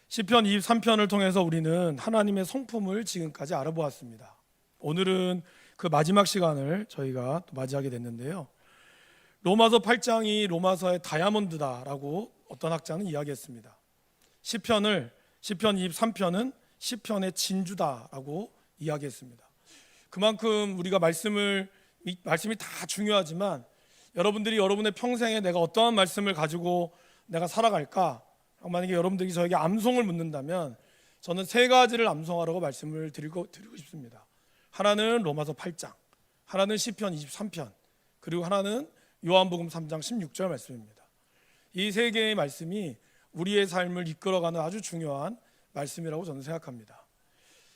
시편 23편을 통해서 우리는 하나님의 성품을 지금까지 알아보았습니다. 오늘은 그 마지막 시간을 저희가 또 맞이하게 됐는데요. 로마서 8장이 로마서의 다이아몬드다라고 어떤 학자는 이야기했습니다. 시편 23편은 시편의 진주다라고 이야기했습니다. 그만큼 우리가 말씀이 다 중요하지만 여러분들이 여러분의 평생에 내가 어떠한 말씀을 가지고 내가 살아갈까? 만약에 여러분들이 저에게 암송을 묻는다면 저는 세 가지를 암송하라고 말씀을 드리고 싶습니다. 하나는 로마서 8장, 하나는 시편 23편, 그리고 하나는 요한복음 3장 16절 말씀입니다. 이 세 개의 말씀이 우리의 삶을 이끌어가는 아주 중요한 말씀이라고 저는 생각합니다.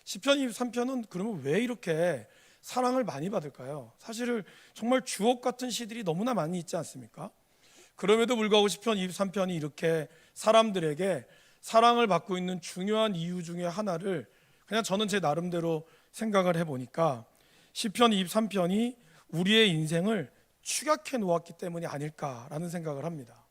시편 23편은 그러면 왜 이렇게 사랑을 많이 받을까요? 사실 정말 주옥 같은 시들이 너무나 많이 있지 않습니까? 그럼에도 불구하고 시편 23편이 이렇게 사람들에게 사랑을 받고 있는 중요한 이유 중에 하나를 그냥 저는 제 나름대로 생각을 해보니까 시편 23편이 우리의 인생을 축약해 놓았기 때문이 아닐까라는 생각을 합니다.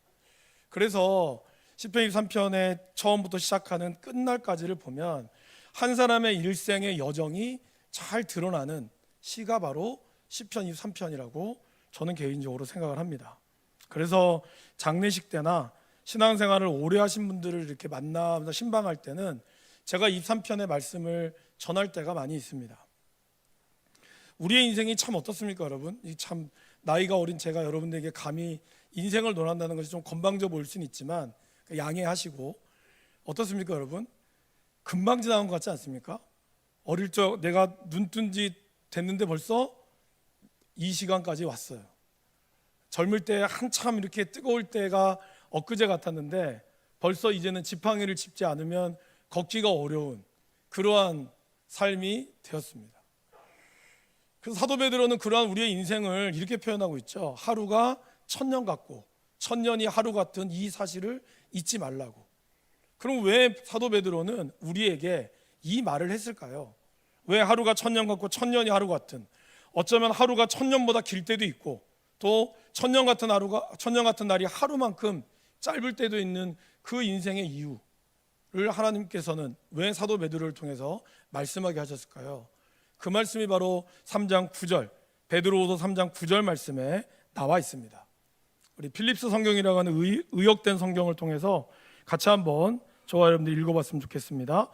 그래서 시편 23편의 처음부터 시작하는 끝날까지를 보면 한 사람의 일생의 여정이 잘 드러나는 시가 바로 시편 23편이라고 저는 개인적으로 생각을 합니다. 그래서 장례식 때나 신앙생활을 오래 하신 분들을 이렇게 만나면서 신방할 때는 제가 23편의 말씀을 전할 때가 많이 있습니다. 우리의 인생이 참 어떻습니까, 여러분? 참 나이가 어린 제가 여러분들에게 감히 인생을 논한다는 것이 좀 건방져 보일 수는 있지만 양해하시고, 어떻습니까, 여러분? 금방 지나간 것 같지 않습니까? 어릴 적 내가 눈 뜬 지 됐는데 벌써 이 시간까지 왔어요. 젊을 때 한참 이렇게 뜨거울 때가 엊그제 같았는데 벌써 이제는 지팡이를 짚지 않으면 걷기가 어려운 그러한 삶이 되었습니다. 그래서 사도 베드로는 그러한 우리의 인생을 이렇게 표현하고 있죠. 하루가 천년 같고 천년이 하루 같은 이 사실을 잊지 말라고. 그럼 왜 사도 베드로는 우리에게 이 말을 했을까요? 왜 하루가 천년 같고 천년이 하루 같은, 어쩌면 하루가 천년보다 길 때도 있고 또 천년 같은 날이 하루만큼 짧을 때도 있는 그 인생의 이유를 하나님께서는 왜 사도 베드로를 통해서 말씀하게 하셨을까요? 그 말씀이 바로 3장 9절 베드로후서 3장 9절 말씀에 나와 있습니다. 우리 필립스 성경이라고 하는 의역된 성경을 통해서 같이 한번 저와 여러분들 읽어봤으면 좋겠습니다.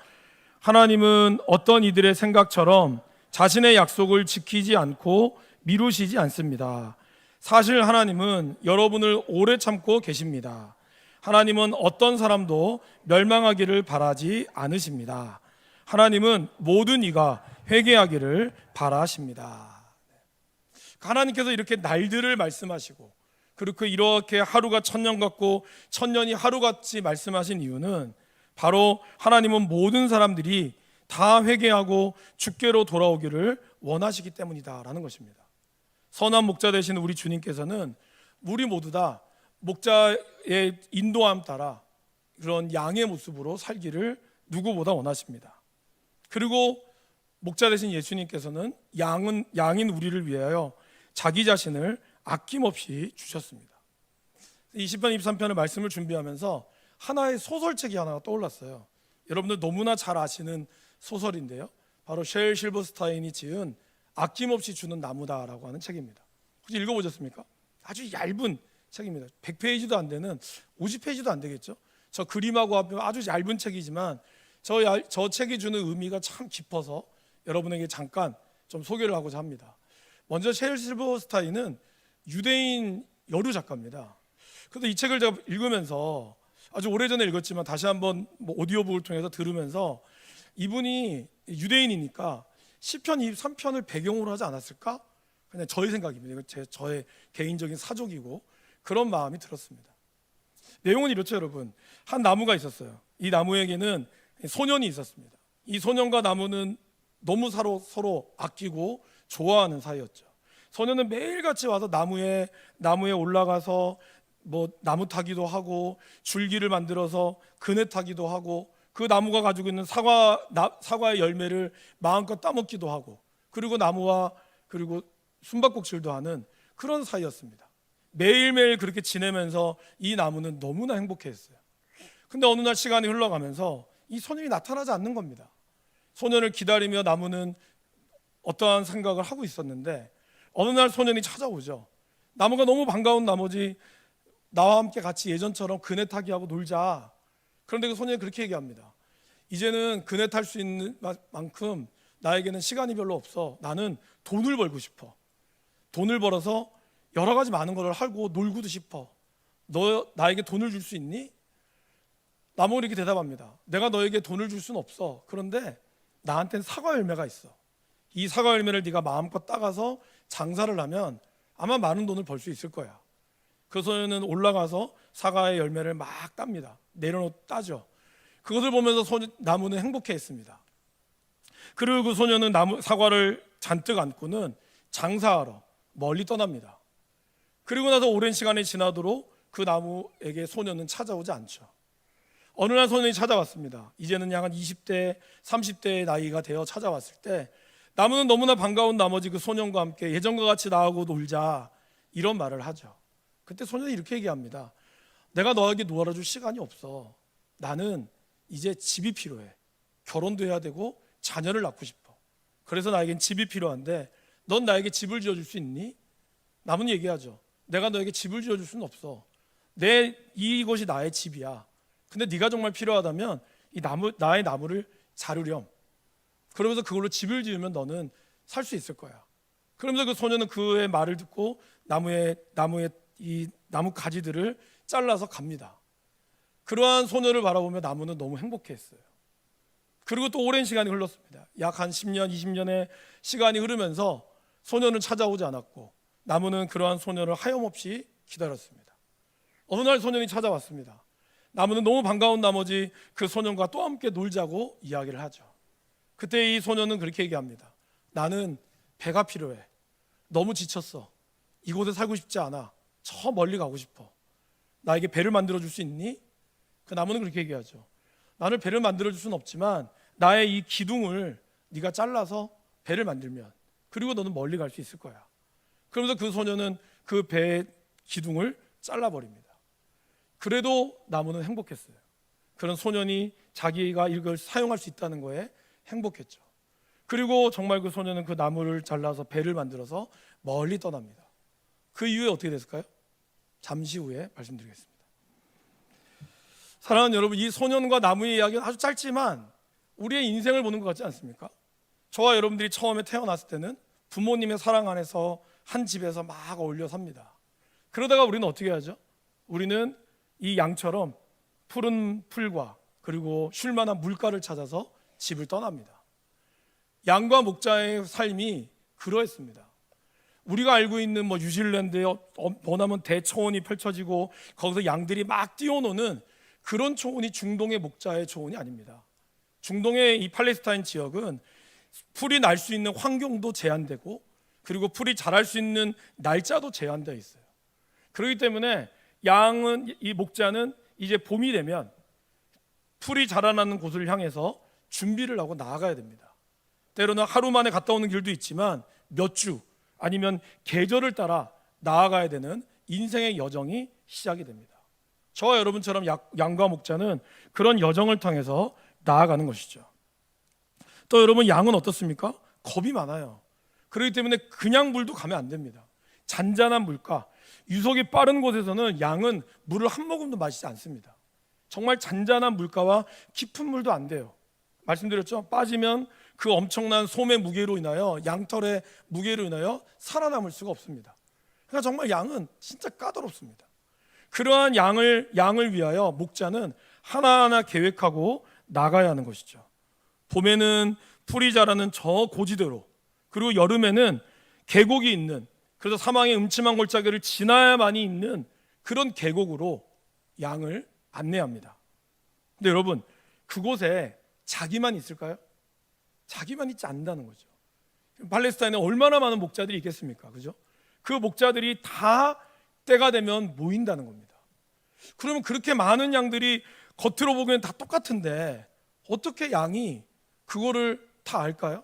하나님은 어떤 이들의 생각처럼 자신의 약속을 지키지 않고 미루시지 않습니다. 사실 하나님은 여러분을 오래 참고 계십니다. 하나님은 어떤 사람도 멸망하기를 바라지 않으십니다. 하나님은 모든 이가 회개하기를 바라십니다. 하나님께서 이렇게 날들을 말씀하시고 그리고 이렇게 하루가 천년 같고 천년이 하루같이 말씀하신 이유는 바로 하나님은 모든 사람들이 다 회개하고 주께로 돌아오기를 원하시기 때문이다라는 것입니다. 선한 목자 되시는 우리 주님께서는 우리 모두 다 목자의 인도함 따라 그런 양의 모습으로 살기를 누구보다 원하십니다. 그리고 목자 되신 예수님께서는 양인 우리를 위하여 자기 자신을 아낌없이 주셨습니다. 이 시편 23편의 말씀을 준비하면서 하나의 소설책이 하나가 떠올랐어요. 여러분들 너무나 잘 아시는 소설인데요, 바로 쉘 실버스타인이 지은 아낌없이 주는 나무다라고 하는 책입니다. 혹시 읽어보셨습니까? 아주 얇은 책입니다. 100페이지도 안 되는, 50페이지도 안 되겠죠. 저 그림하고 합하면 아주 얇은 책이지만 저 책이 주는 의미가 참 깊어서 여러분에게 잠깐 좀 소개를 하고자 합니다. 먼저 쉘 실버스타인은 유대인 여류 작가입니다. 그래서 이 책을 제가 읽으면서 아주 오래전에 읽었지만 다시 한번 오디오북을 통해서 들으면서 이분이 유대인이니까 시편 23편을 배경으로 하지 않았을까? 그냥 저의 생각입니다. 이거 저의 개인적인 사족이고 그런 마음이 들었습니다. 내용은 이렇죠, 여러분. 한 나무가 있었어요. 이 나무에게는 소년이 있었습니다. 이 소년과 나무는 너무 서로 아끼고 좋아하는 사이였죠. 소년은 매일같이 와서 나무에 올라가서 나무 타기도 하고 줄기를 만들어서 그네 타기도 하고 그 나무가 가지고 있는 사과의 열매를 마음껏 따먹기도 하고 그리고 나무와 그리고 숨바꼭질도 하는 그런 사이였습니다. 매일매일 그렇게 지내면서 이 나무는 너무나 행복해했어요. 근데 어느 날 시간이 흘러가면서 이 소년이 나타나지 않는 겁니다. 소년을 기다리며 나무는 어떠한 생각을 하고 있었는데 어느 날 소년이 찾아오죠. 나무가 너무 반가운 나머지 나와 함께 같이 예전처럼 그네 타기 하고 놀자. 그런데 그 소년이 그렇게 얘기합니다. 이제는 그네 탈 수 있는 만큼 나에게는 시간이 별로 없어. 나는 돈을 벌고 싶어. 돈을 벌어서 여러 가지 많은 걸 하고 놀고도 싶어. 너 나에게 돈을 줄 수 있니? 나무가 이렇게 대답합니다. 내가 너에게 돈을 줄 수는 없어. 그런데 나한테는 사과 열매가 있어. 이 사과 열매를 네가 마음껏 따가서 장사를 하면 아마 많은 돈을 벌 수 있을 거야. 그 소년은 올라가서 사과의 열매를 막 땁니다. 내려놓고 따죠. 그것을 보면서 나무는 행복해했습니다. 그리고 그 소년은 사과를 잔뜩 안고는 장사하러 멀리 떠납니다. 그리고 나서 오랜 시간이 지나도록 그 나무에게 소년은 찾아오지 않죠. 어느 날 소년이 찾아왔습니다. 이제는 약 한 20대, 30대의 나이가 되어 찾아왔을 때 나무는 너무나 반가운 나머지 그 소년과 함께 예전과 같이 나하고 놀자 이런 말을 하죠. 그때 소년이 이렇게 얘기합니다. 내가 너에게 놀아줄 시간이 없어. 나는 이제 집이 필요해. 결혼도 해야 되고 자녀를 낳고 싶어. 그래서 나에겐 집이 필요한데 넌 나에게 집을 지어줄 수 있니? 나무는 얘기하죠. 내가 너에게 집을 지어줄 수는 없어. 이곳이 나의 집이야. 근데 네가 정말 필요하다면 나의 나무를 자르렴. 그러면서 그걸로 집을 지으면 너는 살 수 있을 거야. 그러면서 그 소년은 그의 말을 듣고 나무의 이 나무 가지들을 잘라서 갑니다. 그러한 소년을 바라보며 나무는 너무 행복해했어요. 그리고 또 오랜 시간이 흘렀습니다. 약 한 10년, 20년의 시간이 흐르면서 소년은 찾아오지 않았고 나무는 그러한 소년을 하염없이 기다렸습니다. 어느 날 소년이 찾아왔습니다. 나무는 너무 반가운 나머지 그 소년과 또 함께 놀자고 이야기를 하죠. 그때 이 소년은 그렇게 얘기합니다. 나는 배가 필요해. 너무 지쳤어. 이곳에 살고 싶지 않아. 저 멀리 가고 싶어. 나에게 배를 만들어 줄 수 있니? 그 나무는 그렇게 얘기하죠. 나는 배를 만들어 줄 수는 없지만 나의 이 기둥을 네가 잘라서 배를 만들면 그리고 너는 멀리 갈 수 있을 거야. 그러면서 그 소년은 그 배의 기둥을 잘라버립니다. 그래도 나무는 행복했어요. 그런 소년이 자기가 이걸 사용할 수 있다는 거에 행복했죠. 그리고 정말 그 소년은 그 나무를 잘라서 배를 만들어서 멀리 떠납니다. 그 이후에 어떻게 됐을까요? 잠시 후에 말씀드리겠습니다. 사랑하는 여러분, 이 소년과 나무의 이야기는 아주 짧지만 우리의 인생을 보는 것 같지 않습니까? 저와 여러분들이 처음에 태어났을 때는 부모님의 사랑 안에서 한 집에서 막 어울려 삽니다. 그러다가 우리는 어떻게 하죠? 우리는 이 양처럼 푸른 풀과 그리고 쉴만한 물가를 찾아서 집을 떠납니다. 양과 목자의 삶이 그러했습니다. 우리가 알고 있는 뉴질랜드에 머나먼 대초원이 펼쳐지고 거기서 양들이 막 뛰어노는 그런 초원이 중동의 목자의 초원이 아닙니다. 중동의 이 팔레스타인 지역은 풀이 날 수 있는 환경도 제한되고 그리고 풀이 자랄 수 있는 날짜도 제한되어 있어요. 그렇기 때문에 이 목자는 이제 봄이 되면 풀이 자라나는 곳을 향해서 준비를 하고 나아가야 됩니다. 때로는 하루 만에 갔다 오는 길도 있지만 몇 주 아니면 계절을 따라 나아가야 되는 인생의 여정이 시작이 됩니다. 저와 여러분처럼 양과 목자는 그런 여정을 통해서 나아가는 것이죠. 또 여러분, 양은 어떻습니까? 겁이 많아요. 그렇기 때문에 그냥 물도 가면 안 됩니다. 잔잔한 물가, 유속이 빠른 곳에서는 양은 물을 한 모금도 마시지 않습니다. 정말 잔잔한 물가와 깊은 물도 안 돼요. 말씀드렸죠? 빠지면 그 엄청난 솜의 무게로 인하여, 양털의 무게로 인하여 살아남을 수가 없습니다. 그러니까 정말 양은 진짜 까다롭습니다. 그러한 양을 위하여 목자는 하나하나 계획하고 나가야 하는 것이죠. 봄에는 풀이 자라는 저 고지대로, 그리고 여름에는 계곡이 있는, 그래서 사망의 음침한 골짜기를 지나야만이 있는 그런 계곡으로 양을 안내합니다. 근데 여러분, 그곳에 자기만 있을까요? 자기만 있지 않는다는 거죠. 팔레스타인에 얼마나 많은 목자들이 있겠습니까? 그죠? 그 목자들이 다 때가 되면 모인다는 겁니다. 그러면 그렇게 많은 양들이 겉으로 보기엔 다 똑같은데 어떻게 양이 그거를 다 알까요?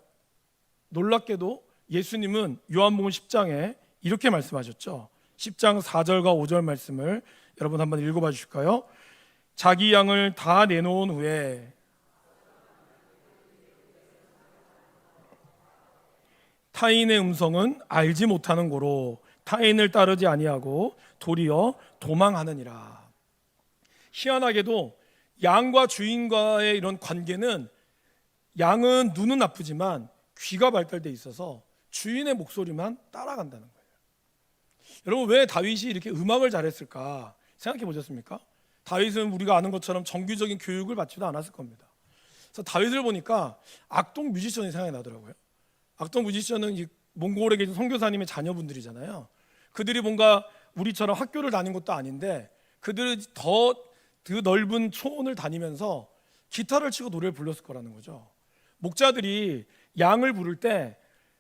놀랍게도 예수님은 요한복음 10장에 이렇게 말씀하셨죠. 10장 4절과 5절 말씀을 여러분 한번 읽어봐 주실까요? 자기 양을 다 내놓은 후에 타인의 음성은 알지 못하는 고로 타인을 따르지 아니하고 도리어 도망하느니라. 희한하게도 양과 주인과의 이런 관계는, 양은 눈은 나쁘지만 귀가 발달돼 있어서 주인의 목소리만 따라간다는 거예요. 여러분, 왜 다윗이 이렇게 음악을 잘했을까 생각해 보셨습니까? 다윗은 우리가 아는 것처럼 정규적인 교육을 받지도 않았을 겁니다. 그래서 다윗을 보니까 악동 뮤지션이 생각이 나더라고요. 악동 뮤지션은 이 몽골에 계신 선교사님의 자녀분들이잖아요. 그들이 뭔가 우리처럼 학교를 다닌 것도 아닌데 그들은 더 그 넓은 초원을 다니면서 기타를 치고 노래를 불렀을 거라는 거죠. 목자들이 양을 부를 때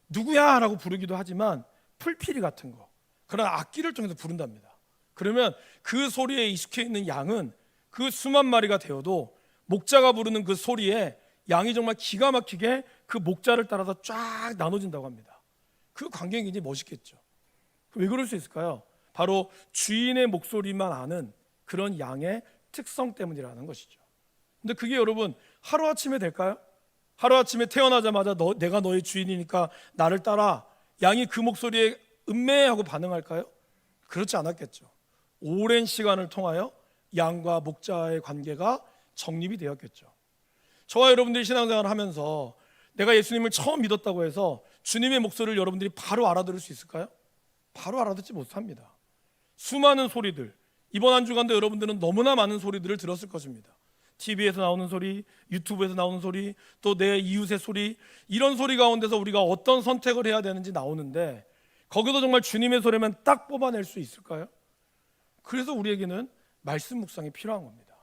누구야? 라고 부르기도 하지만 풀피리 같은 거, 그런 악기를 통해서 부른답니다. 그러면 그 소리에 익숙해 있는 양은 그 수만 마리가 되어도 목자가 부르는 그 소리에 양이 정말 기가 막히게 그 목자를 따라서 쫙 나눠진다고 합니다. 그 광경이 굉장히 멋있겠죠. 왜 그럴 수 있을까요? 바로 주인의 목소리만 아는 그런 양의 특성 때문이라는 것이죠. 근데 그게 여러분 하루아침에 될까요? 하루아침에 태어나자마자 내가 너의 주인이니까 나를 따라, 양이 그 목소리에 음매하고 반응할까요? 그렇지 않았겠죠. 오랜 시간을 통하여 양과 목자의 관계가 정립이 되었겠죠. 저와 여러분들이 신앙생활을 하면서 내가 예수님을 처음 믿었다고 해서 주님의 목소리를 여러분들이 바로 알아들을 수 있을까요? 바로 알아듣지 못합니다. 수많은 소리들, 이번 한 주간도 여러분들은 너무나 많은 소리들을 들었을 것입니다. TV에서 나오는 소리, 유튜브에서 나오는 소리, 또 내 이웃의 소리, 이런 소리 가운데서 우리가 어떤 선택을 해야 되는지 나오는데 거기서 정말 주님의 소리만 딱 뽑아낼 수 있을까요? 그래서 우리에게는 말씀 묵상이 필요한 겁니다.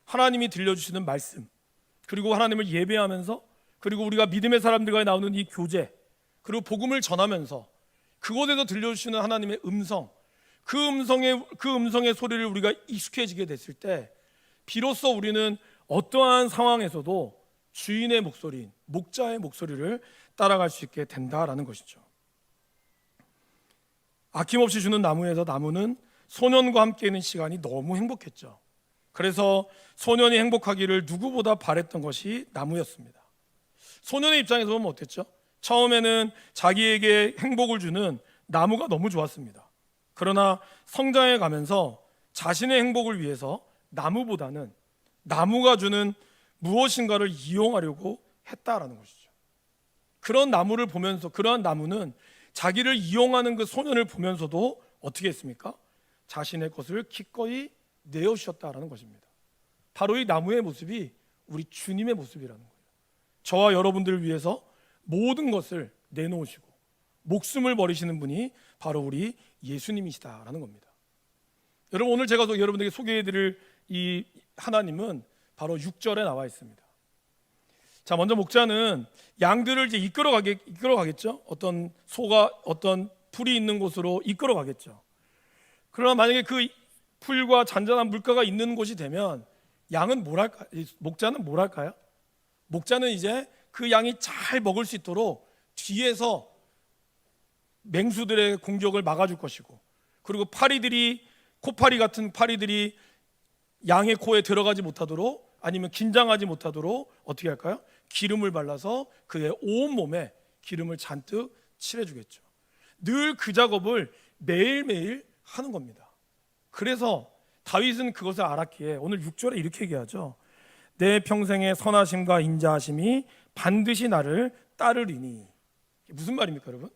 하나님이 들려주시는 말씀, 그리고 하나님을 예배하면서, 그리고 우리가 믿음의 사람들과 나오는 이 교제, 그리고 복음을 전하면서 그곳에서 들려주시는 하나님의 음성, 그 음성의 소리를 우리가 익숙해지게 됐을 때 비로소 우리는 어떠한 상황에서도 주인의 목소리인 목자의 목소리를 따라갈 수 있게 된다라는 것이죠. 아낌없이 주는 나무에서 나무는 소년과 함께 있는 시간이 너무 행복했죠. 그래서 소년이 행복하기를 누구보다 바랬던 것이 나무였습니다. 소년의 입장에서 보면 어땠죠? 처음에는 자기에게 행복을 주는 나무가 너무 좋았습니다. 그러나 성장해 가면서 자신의 행복을 위해서 나무보다는 나무가 주는 무엇인가를 이용하려고 했다라는 것이죠. 그런 나무를 보면서, 그러한 나무는 자기를 이용하는 그 소년을 보면서도 어떻게 했습니까? 자신의 것을 기꺼이 내어주셨다라는 것입니다. 바로 이 나무의 모습이 우리 주님의 모습이라는 거예요. 저와 여러분들을 위해서 모든 것을 내놓으시고 목숨을 버리시는 분이 바로 우리 예수님이시다라는 겁니다. 여러분, 오늘 제가 여러분들에게 소개해드릴 이 하나님은 바로 6절에 나와 있습니다. 자, 먼저 목자는 양들을 이제 이끌어가겠죠. 어떤 소가 어떤 풀이 있는 곳으로 이끌어가겠죠. 그러나 만약에 그 풀과 잔잔한 물가가 있는 곳이 되면 양은 목자는 뭘 할까요? 목자는 이제 그 양이 잘 먹을 수 있도록 뒤에서 맹수들의 공격을 막아줄 것이고, 그리고 코파리 같은 파리들이 양의 코에 들어가지 못하도록, 아니면 긴장하지 못하도록 어떻게 할까요? 기름을 발라서 그의 온 몸에 기름을 잔뜩 칠해주겠죠. 늘 그 작업을 매일매일 하는 겁니다. 그래서 다윗은 그것을 알았기에 오늘 6절에 이렇게 얘기하죠. 내 평생의 선하심과 인자하심이 반드시 나를 따르리니. 무슨 말입니까, 여러분?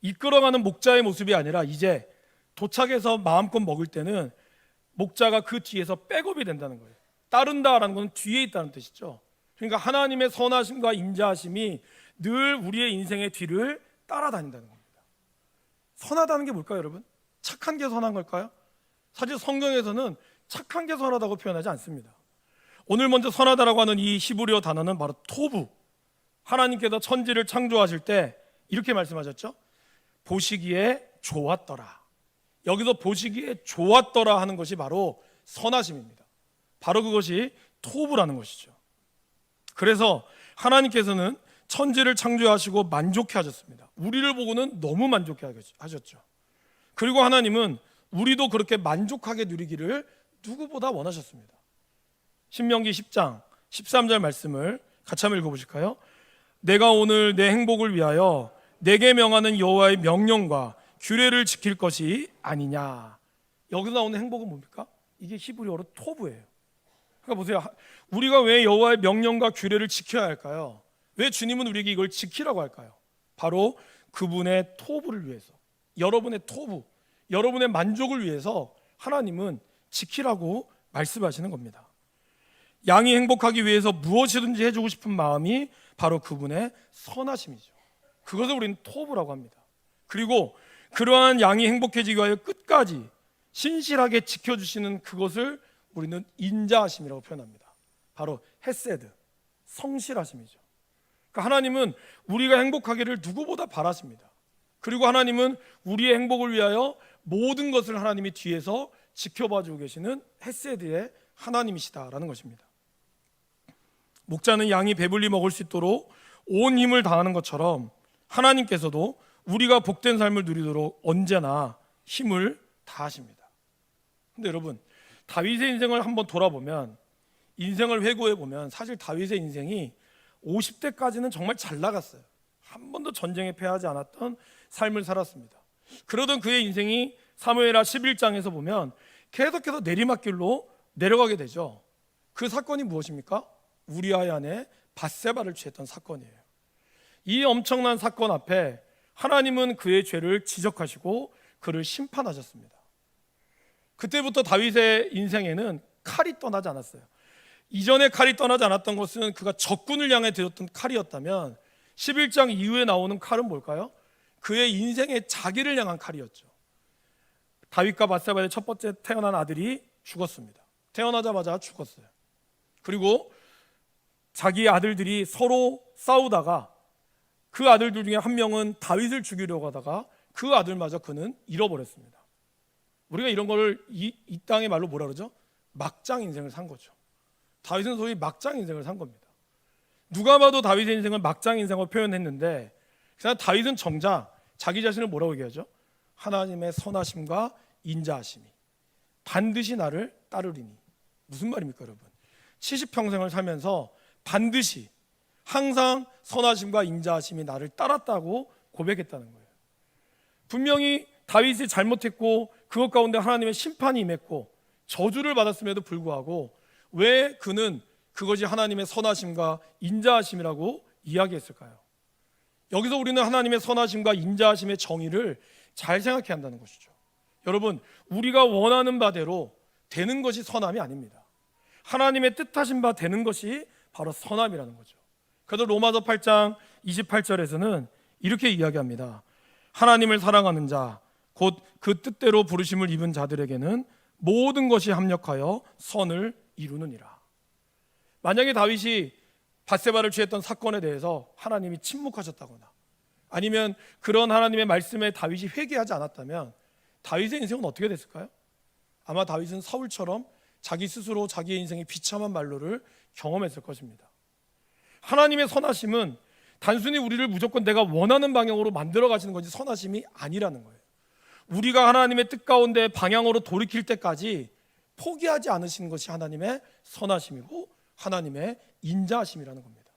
이끌어가는 목자의 모습이 아니라 이제 도착해서 마음껏 먹을 때는 목자가 그 뒤에서 백업이 된다는 거예요. 따른다라는 건 뒤에 있다는 뜻이죠. 그러니까 하나님의 선하심과 인자하심이 늘 우리의 인생의 뒤를 따라다닌다는 겁니다. 선하다는 게 뭘까요, 여러분? 착한 게 선한 걸까요? 사실 성경에서는 착한 게 선하다고 표현하지 않습니다. 오늘 먼저 선하다라고 하는 이 히브리어 단어는 바로 토부. 하나님께서 천지를 창조하실 때 이렇게 말씀하셨죠. 보시기에 좋았더라. 여기서 보시기에 좋았더라 하는 것이 바로 선하심입니다. 바로 그것이 토부라는 것이죠. 그래서 하나님께서는 천지를 창조하시고 만족해 하셨습니다. 우리를 보고는 너무 만족해 하셨죠. 그리고 하나님은 우리도 그렇게 만족하게 누리기를 누구보다 원하셨습니다. 신명기 10장 13절 말씀을 같이 한번 읽어보실까요? 내가 오늘 내 행복을 위하여 내게 명하는 여호와의 명령과 규례를 지킬 것이 아니냐. 여기서 나오는 행복은 뭡니까? 이게 히브리어로 토브예요. 그러니까 보세요. 우리가 왜 여호와의 명령과 규례를 지켜야 할까요? 왜 주님은 우리에게 이걸 지키라고 할까요? 바로 그분의 토브를 위해서, 여러분의 토브, 여러분의 만족을 위해서 하나님은 지키라고 말씀하시는 겁니다. 양이 행복하기 위해서 무엇이든지 해주고 싶은 마음이 바로 그분의 선하심이죠. 그것을 우리는 토브라고 합니다. 그리고 그러한 양이 행복해지기 위하여 끝까지 신실하게 지켜주시는 그것을 우리는 인자하심이라고 표현합니다. 바로 헤세드, 성실하심이죠. 그러니까 하나님은 우리가 행복하기를 누구보다 바라십니다. 그리고 하나님은 우리의 행복을 위하여 모든 것을 하나님이 뒤에서 지켜봐주고 계시는 헤세드의 하나님이시다라는 것입니다. 목자는 양이 배불리 먹을 수 있도록 온 힘을 다하는 것처럼 하나님께서도 우리가 복된 삶을 누리도록 언제나 힘을 다하십니다. 근데 여러분, 다윗의 인생을 한번 돌아보면, 인생을 회고해 보면 사실 다윗의 인생이 50대까지는 정말 잘 나갔어요. 한 번도 전쟁에 패하지 않았던 삶을 살았습니다. 그러던 그의 인생이 사무엘하 11장에서 보면 계속해서 내리막길로 내려가게 되죠. 그 사건이 무엇입니까? 우리아의 아내 밧세바를 취했던 사건이에요. 이 엄청난 사건 앞에 하나님은 그의 죄를 지적하시고 그를 심판하셨습니다. 그때부터 다윗의 인생에는 칼이 떠나지 않았어요. 이전에 칼이 떠나지 않았던 것은 그가 적군을 향해 들었던 칼이었다면 11장 이후에 나오는 칼은 뭘까요? 그의 인생의 자기를 향한 칼이었죠. 다윗과 밧세바의 첫 번째 태어난 아들이 죽었습니다. 태어나자마자 죽었어요. 그리고 자기 아들들이 서로 싸우다가 그 아들들 중에 한 명은 다윗을 죽이려고 하다가 그 아들마저 그는 잃어버렸습니다. 우리가 이런 거를 이 땅의 말로 뭐라 그러죠? 막장 인생을 산 거죠. 다윗은 소위 막장 인생을 산 겁니다. 누가 봐도 다윗의 인생을 막장 인생으로 표현했는데 그냥 다윗은 정작 자기 자신을 뭐라고 얘기하죠? 하나님의 선하심과 인자하심이 반드시 나를 따르리니. 무슨 말입니까 여러분? 70평생을 살면서 반드시 항상 선하심과 인자하심이 나를 따랐다고 고백했다는 거예요. 분명히 다윗이 잘못했고 그것 가운데 하나님의 심판이 임했고 저주를 받았음에도 불구하고 왜 그는 그것이 하나님의 선하심과 인자하심이라고 이야기했을까요? 여기서 우리는 하나님의 선하심과 인자하심의 정의를 잘 생각해야 한다는 것이죠. 여러분, 우리가 원하는 바대로 되는 것이 선함이 아닙니다. 하나님의 뜻하신 바 되는 것이 바로 선함이라는 거죠. 그래서 로마서 8장 28절에서는 이렇게 이야기합니다. 하나님을 사랑하는 자, 곧 그 뜻대로 부르심을 입은 자들에게는 모든 것이 합력하여 선을 이루느니라. 만약에 다윗이 밧세바를 취했던 사건에 대해서 하나님이 침묵하셨다거나 아니면 그런 하나님의 말씀에 다윗이 회개하지 않았다면 다윗의 인생은 어떻게 됐을까요? 아마 다윗은 사울처럼 자기 스스로 자기의 인생의 비참한 말로를 경험했을 것입니다. 하나님의 선하심은 단순히 우리를 무조건 내가 원하는 방향으로 만들어 가시는 것이 선하심이 아니라는 거예요. 우리가 하나님의 뜻 가운데 방향으로 돌이킬 때까지 포기하지 않으시는 것이 하나님의 선하심이고 하나님의 인자하심이라는 겁니다.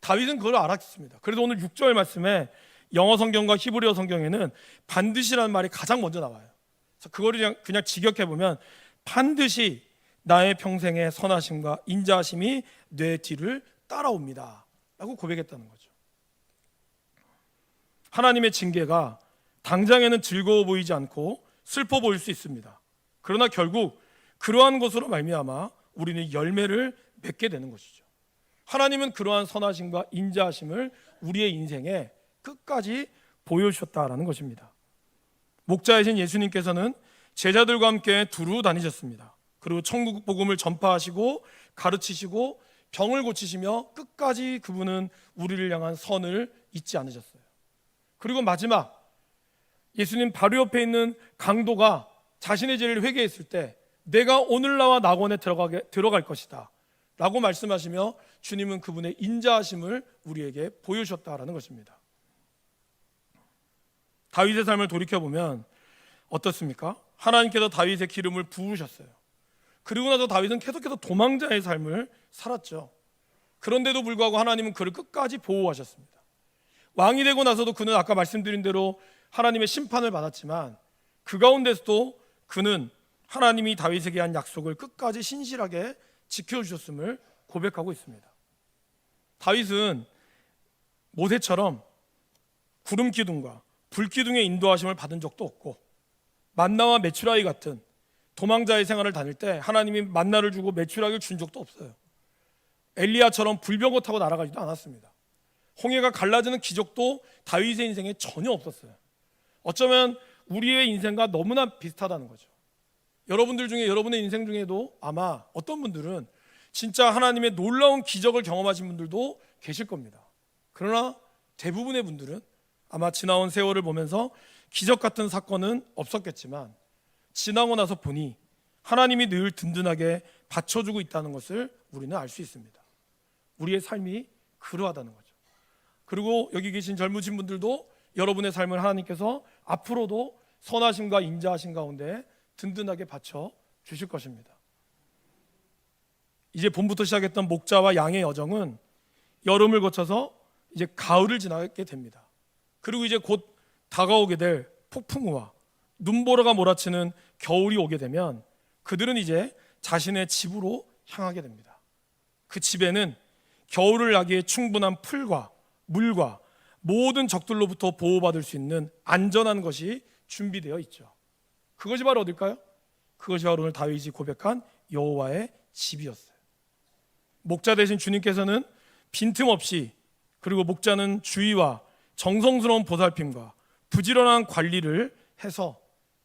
다윗은 그걸 알았습니다. 그래서 오늘 6절 말씀에 영어 성경과 히브리어 성경에는 반드시라는 말이 가장 먼저 나와요. 그래서 그걸 그냥 직역해 보면 반드시 나의 평생의 선하심과 인자하심이 내 뒤를 따라옵니다 라고 고백했다는 거죠. 하나님의 징계가 당장에는 즐거워 보이지 않고 슬퍼 보일 수 있습니다. 그러나 결국 그러한 것으로 말미암아 우리는 열매를 맺게 되는 것이죠. 하나님은 그러한 선하심과 인자하심을 우리의 인생에 끝까지 보여주셨다라는 것입니다. 목자이신 예수님께서는 제자들과 함께 두루 다니셨습니다. 그리고 천국 복음을 전파하시고 가르치시고 병을 고치시며 끝까지 그분은 우리를 향한 선을 잊지 않으셨어요. 그리고 마지막 예수님 바로 옆에 있는 강도가 자신의 죄를 회개했을 때 내가 오늘 나와 낙원에 들어갈 것이다 라고 말씀하시며 주님은 그분의 인자하심을 우리에게 보여주셨다라는 것입니다. 다윗의 삶을 돌이켜보면 어떻습니까? 하나님께서 다윗의 기름을 부으셨어요. 그리고 나서 다윗은 계속해서 도망자의 삶을 살았죠. 그런데도 불구하고 하나님은 그를 끝까지 보호하셨습니다. 왕이 되고 나서도 그는 아까 말씀드린 대로 하나님의 심판을 받았지만 그 가운데서도 그는 하나님이 다윗에게 한 약속을 끝까지 신실하게 지켜주셨음을 고백하고 있습니다. 다윗은 모세처럼 구름 기둥과 불 기둥의 인도하심을 받은 적도 없고, 만나와 메추라기 같은 도망자의 생활을 다닐 때 하나님이 만나를 주고 메추라기를 준 적도 없어요. 엘리야처럼 불병거 타고 날아가지도 않았습니다. 홍해가 갈라지는 기적도 다윗의 인생에 전혀 없었어요. 어쩌면 우리의 인생과 너무나 비슷하다는 거죠. 여러분들 중에, 여러분의 인생 중에도 아마 어떤 분들은 진짜 하나님의 놀라운 기적을 경험하신 분들도 계실 겁니다. 그러나 대부분의 분들은 아마 지나온 세월을 보면서 기적 같은 사건은 없었겠지만 지나고 나서 보니 하나님이 늘 든든하게 받쳐주고 있다는 것을 우리는 알 수 있습니다. 우리의 삶이 그러하다는 거죠. 그리고 여기 계신 젊으신 분들도 여러분의 삶을 하나님께서 앞으로도 선하심과 인자하심 가운데 든든하게 받쳐 주실 것입니다. 이제 봄부터 시작했던 목자와 양의 여정은 여름을 거쳐서 이제 가을을 지나게 됩니다. 그리고 이제 곧 다가오게 될 폭풍우와 눈보라가 몰아치는 겨울이 오게 되면 그들은 이제 자신의 집으로 향하게 됩니다. 그 집에는 겨울을 나기에 충분한 풀과 물과 모든 적들로부터 보호받을 수 있는 안전한 것이 준비되어 있죠. 그것이 바로 어딜까요? 그것이 바로 오늘 다윗이 고백한 여호와의 집이었어요. 목자 되신 주님께서는 빈틈없이, 그리고 목자는 주의와 정성스러운 보살핌과 부지런한 관리를 해서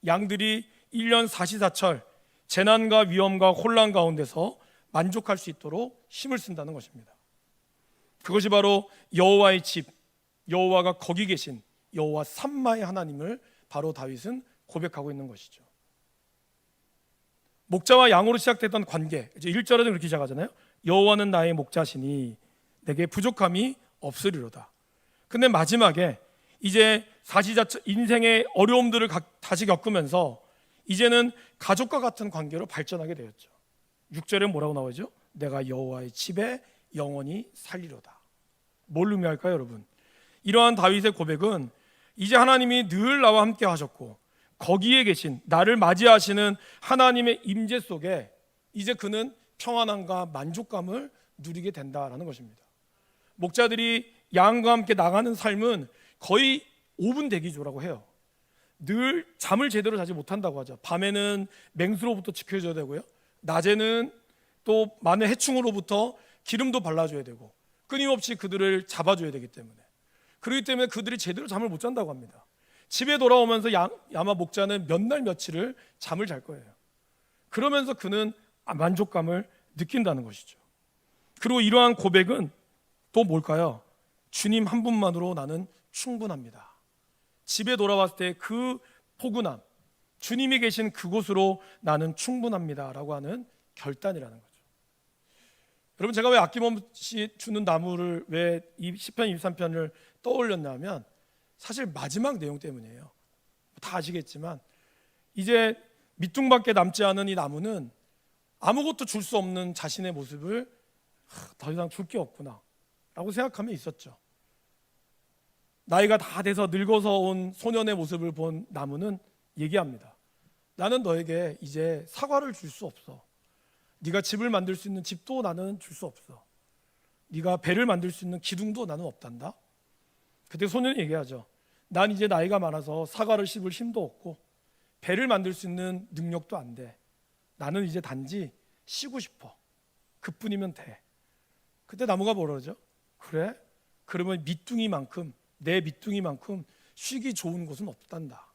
양들이 1년 사시사철 재난과 위험과 혼란 가운데서 만족할 수 있도록 힘을 쓴다는 것입니다. 그것이 바로 여호와의 집, 여호와가 거기 계신 여호와 삼마의 하나님을 바로 다윗은 고백하고 있는 것이죠. 목자와 양으로 시작됐던 관계, 이제 1절에는 그렇게 시작하잖아요. 여호와는 나의 목자시니 내게 부족함이 없으리로다. 근데 마지막에 이제 사시자철 인생의 어려움들을 다시 겪으면서 이제는 가족과 같은 관계로 발전하게 되었죠. 6절에 뭐라고 나오죠? 내가 여호와의 집에 영원히 살리로다. 뭘 의미할까요, 여러분? 이러한 다윗의 고백은 이제 하나님이 늘 나와 함께 하셨고 거기에 계신 나를 맞이하시는 하나님의 임재 속에 이제 그는 평안함과 만족감을 누리게 된다라는 것입니다. 목자들이 양과 함께 나가는 삶은 거의 5분 대기조라고 해요. 늘 잠을 제대로 자지 못한다고 하죠. 밤에는 맹수로부터 지켜줘야 되고요, 낮에는 또 많은 해충으로부터 기름도 발라줘야 되고 끊임없이 그들을 잡아줘야 되기 때문에, 그렇기 때문에 그들이 제대로 잠을 못 잔다고 합니다. 집에 돌아오면서 아마 목자는 몇 날 며칠을 잠을 잘 거예요. 그러면서 그는 만족감을 느낀다는 것이죠. 그리고 이러한 고백은 또 뭘까요? 주님 한 분만으로 나는 충분합니다. 집에 돌아왔을 때 그 포근함, 주님이 계신 그곳으로 나는 충분합니다 라고 하는 결단이라는 거죠. 여러분, 제가 왜 아낌없이 주는 나무를 왜 이 시편 23편을 떠올렸냐면 사실 마지막 내용 때문이에요. 다 아시겠지만 이제 밑둥밖에 남지 않은 이 나무는 아무것도 줄 수 없는 자신의 모습을 더 이상 줄 게 없구나 라고 생각하며 있었죠. 나이가 다 돼서 늙어서 온 소년의 모습을 본 나무는 얘기합니다. 나는 너에게 이제 사과를 줄 수 없어. 네가 집을 만들 수 있는 집도 나는 줄 수 없어. 네가 배를 만들 수 있는 기둥도 나는 없단다. 그때 소년이 얘기하죠. 난 이제 나이가 많아서 사과를 씹을 힘도 없고 배를 만들 수 있는 능력도 안 돼. 나는 이제 단지 쉬고 싶어. 그뿐이면 돼. 그때 나무가 뭐라 그러죠? 그래? 그러면 밑둥이만큼, 내 밑둥이만큼 쉬기 좋은 곳은 없단다.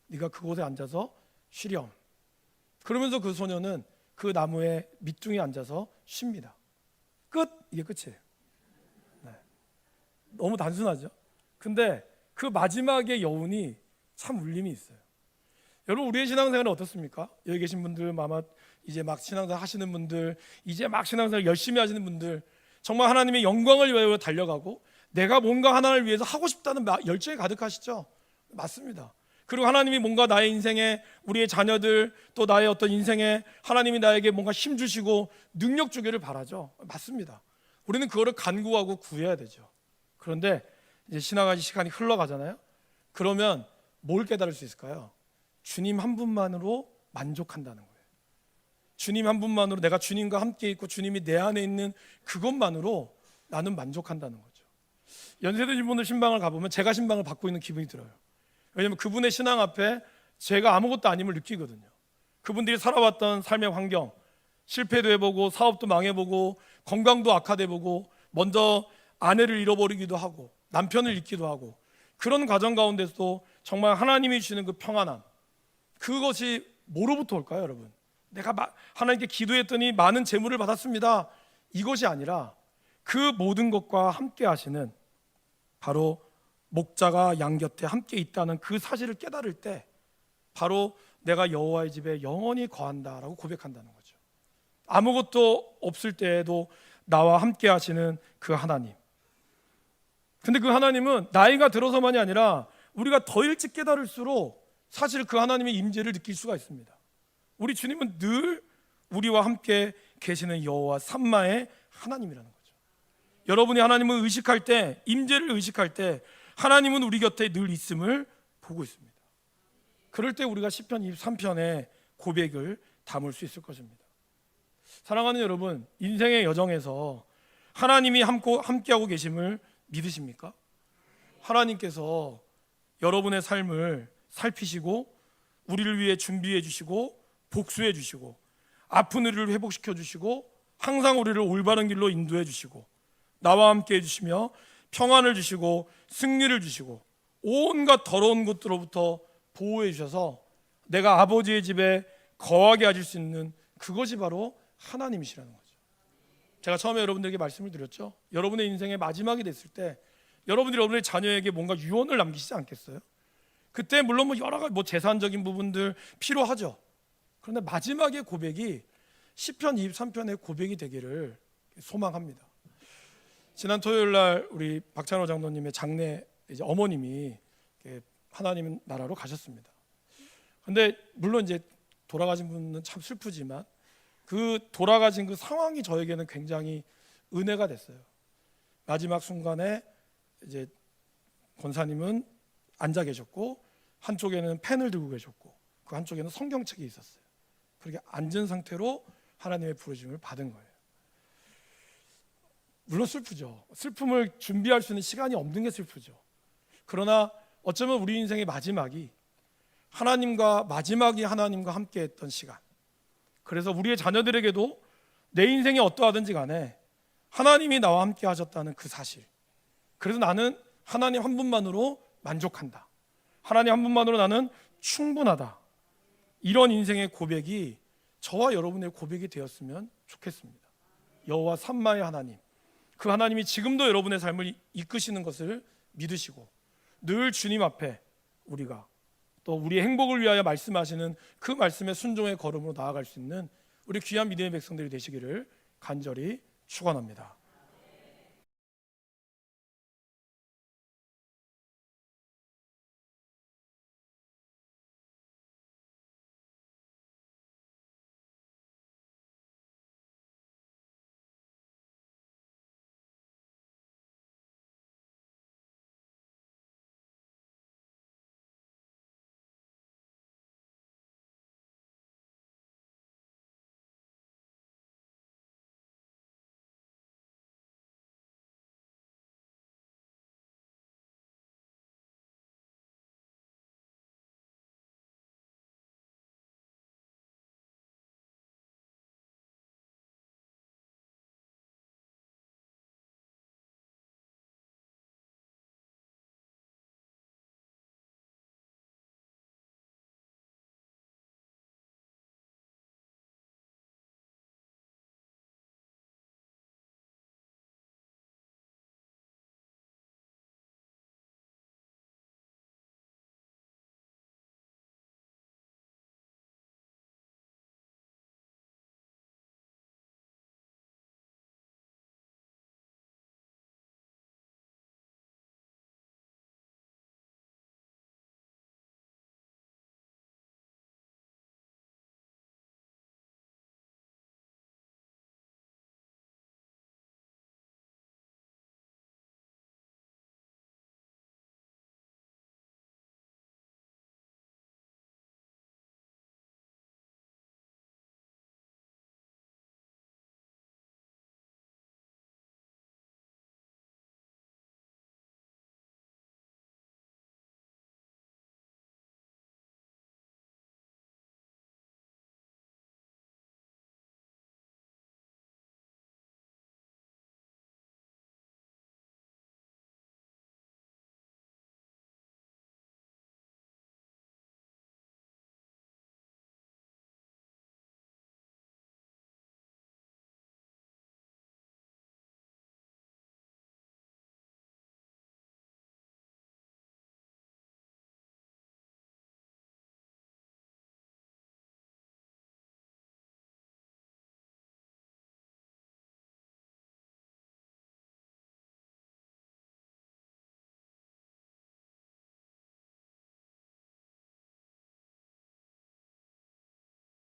네가 그곳에 앉아서 쉬렴. 그러면서 그 소년은 그 나무의 밑둥에 앉아서 쉽니다. 끝! 이게 끝이에요. 네. 너무 단순하죠? 근데 그 마지막의 여운이 참 울림이 있어요. 여러분, 우리의 신앙생활은 어떻습니까? 여기 계신 분들, 아마 이제 막 신앙생활 하시는 분들, 이제 막 신앙생활 열심히 하시는 분들, 정말 하나님의 영광을 위하여 달려가고 내가 뭔가 하나님을 위해서 하고 싶다는 열정이 가득하시죠? 맞습니다. 그리고 하나님이 뭔가 나의 인생에, 우리의 자녀들, 또 나의 어떤 인생에 하나님이 나에게 뭔가 힘 주시고 능력 주기를 바라죠. 맞습니다. 우리는 그거를 간구하고 구해야 되죠. 그런데 이제 신앙의 시간이 흘러가잖아요. 그러면 뭘 깨달을 수 있을까요? 주님 한 분만으로 만족한다는 거예요. 주님 한 분만으로, 내가 주님과 함께 있고 주님이 내 안에 있는 그것만으로 나는 만족한다는 거죠. 연세드신 분들 신방을 가보면 제가 신방을 받고 있는 기분이 들어요. 왜냐하면 그분의 신앙 앞에 제가 아무것도 아님을 느끼거든요. 그분들이 살아왔던 삶의 환경, 실패도 해보고 사업도 망해보고 건강도 악화돼보고 먼저 아내를 잃어버리기도 하고 남편을 잃기도 하고, 그런 과정 가운데서도 정말 하나님이 주시는 그 평안함, 그것이 뭐로부터 올까요, 여러분? 내가 하나님께 기도했더니 많은 재물을 받았습니다, 이것이 아니라 그 모든 것과 함께 하시는 바로 목자가 양 곁에 함께 있다는 그 사실을 깨달을 때 바로 내가 여호와의 집에 영원히 거한다라고 고백한다는 거죠. 아무것도 없을 때에도 나와 함께 하시는 그 하나님. 근데 그 하나님은 나이가 들어서만이 아니라 우리가 더 일찍 깨달을수록 사실 그 하나님의 임재를 느낄 수가 있습니다. 우리 주님은 늘 우리와 함께 계시는 여호와 삼마의 하나님이라는 거죠. 여러분이 하나님을 의식할 때, 임재를 의식할 때 하나님은 우리 곁에 늘 있음을 보고 있습니다. 그럴 때 우리가 시편 23편의 고백을 담을 수 있을 것입니다. 사랑하는 여러분, 인생의 여정에서 하나님이 함께하고 계심을 믿으십니까? 하나님께서 여러분의 삶을 살피시고 우리를 위해 준비해 주시고 복수해 주시고 아픈 우리를 회복시켜 주시고 항상 우리를 올바른 길로 인도해 주시고 나와 함께 해주시며 평안을 주시고 승리를 주시고 온갖 더러운 것들로부터 보호해 주셔서 내가 아버지의 집에 거하게 하실 수 있는 그것이 바로 하나님이시라는 거죠. 제가 처음에 여러분들에게 말씀을 드렸죠. 여러분의 인생의 마지막이 됐을 때 여러분들이 여러분의 자녀에게 뭔가 유언을 남기시지 않겠어요? 그때 물론 여러 가지 재산적인 부분들 필요하죠. 그런데 마지막의 고백이 시편 23편의 고백이 되기를 소망합니다. 지난 토요일 날 우리 박찬호 장로님의 장례, 이제 어머님이 하나님 나라로 가셨습니다. 근데 물론 이제 돌아가신 분은 참 슬프지만 그 돌아가신 그 상황이 저에게는 굉장히 은혜가 됐어요. 마지막 순간에 이제 권사님은 앉아 계셨고 한쪽에는 펜을 들고 계셨고 그 한쪽에는 성경책이 있었어요. 그렇게 앉은 상태로 하나님의 부르심을 받은 거예요. 물론 슬프죠. 슬픔을 준비할 수 있는 시간이 없는 게 슬프죠. 그러나 어쩌면 우리 인생의 마지막이 하나님과 함께 했던 시간, 그래서 우리의 자녀들에게도 내 인생이 어떠하든지 간에 하나님이 나와 함께 하셨다는 그 사실, 그래서 나는 하나님 한 분만으로 만족한다, 하나님 한 분만으로 나는 충분하다, 이런 인생의 고백이 저와 여러분의 고백이 되었으면 좋겠습니다. 여호와 삼마의 하나님, 그 하나님이 지금도 여러분의 삶을 이끄시는 것을 믿으시고 늘 주님 앞에 우리가 또 우리의 행복을 위하여 말씀하시는 그 말씀의 순종의 걸음으로 나아갈 수 있는 우리 귀한 믿음의 백성들이 되시기를 간절히 축원합니다.